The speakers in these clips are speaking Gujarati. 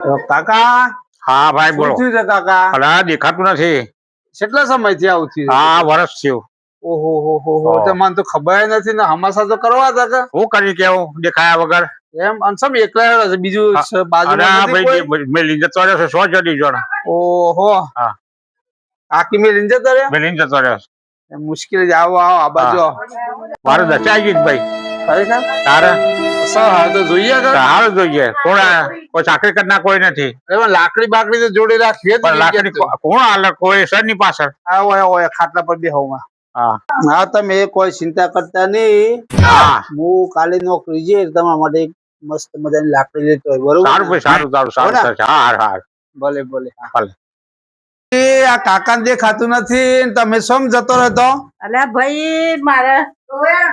કાકા હા ભાઈ બોલો. શું થયું છે કાકા? અલા દેખાતું નથી. કેટલા સમયથી આવું થયું? હા વર્ષ થયું. ઓહો હો હો હો, તો મને તો ખબર નથી ને. હમાસા તો કરવા હતા કે હું કરી કેવું દેખાયા વગર? એમ અનસમ એકલા છે, બીજું બાજુમાં નથી કોઈ? મેં લીંજે ચોર્યો છે 100 જડી જોડા. ઓહો હા આખી મેં લીંજે તરે મેં લીંજે ચોર્યો. મુશ્કેલ જ. આવો આવો આ બાજુ આવો. મારે દચાઈ ગઈ ભાઈ. ખરેખર તારે હા તો જોઈએ કે સારું જોઈએ. કોઈ ચાકરી કરનાર કોઈ નથી. એમાં લાકડી બાકડી તો જોડે રાખીએ જ. પણ લાકડી કોણ હાલે? કોઈ સર ની પાછળ. આવો આવો ખાટલા પર બેહવામાં. હા હા તમે કોઈ ચિંતા કરતા નહીં. હા હું કાલે નોકરી જઈએ તમારા માટે એક મસ્ત મજાની લાકડી લેતો હોય. બરોબર? સારું ભાઈ સારું સારું સારું. હા હા ભલે ભલે. ભલે. આ કાકા ને દેખાતું નથી ને તમે સમ જતો રહેતો? અલ્યા ભાઈ મારે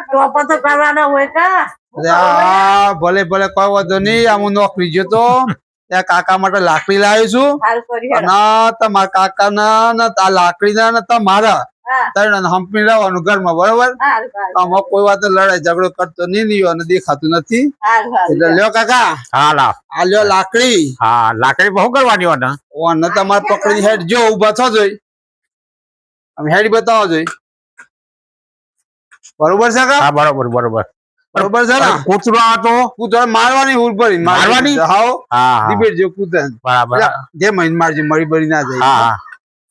ટોપો તો કરવાના હોય કા. હા ભલે ભલે કોઈ વાંધો નહીં. આ હું નોકરી ગયો તો ત્યાં કાકા માટે લાકડી લાવ્યો છું. હાલ કરી હેડો. અને તમારા કાકા ના આ લાકડી ના ને તમારા હા ત્રણ હંપી રહેવાનું ઘરમાં. બરોબર? હાલ હાલ આમાં કોઈ વાત લડાઈ ઝઘડો કરતો નહીં અને દેખાતું નથી. હાલ હાલ. એટલે લ્યો કાકા હા લાવ. આ લ્યો લાકડી. હા લાકડી બહુ કરવાની હોય ને. ઓને તમારે પકડી હેડ જો ઉભા થો જોઈ. અમે હેડ બતાવો જોઈ. બરોબર છે કા? હા બરોબર બરોબર બરોબર છે ને? કૂતરો હતો. કૂતરો મારવાની ઉર પડી મારવાની? હાવ હા ડિબેટ જો કૂતરા બરાબર. જે મહિન મારજી મરી બરી ના જાય. હા હા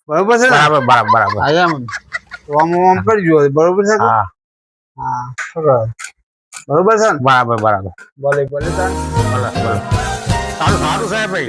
બરોબર છે ને? બરાબર બરાબર બરાબર. હા એમ તો આમ કરજો. બરોબર છે કે? હા હા બરોબર છે ને? બરાબર બરાબર. ભલે ભલે તાન. ભલે ભલે. સારું સારું સાહેબ ભાઈ.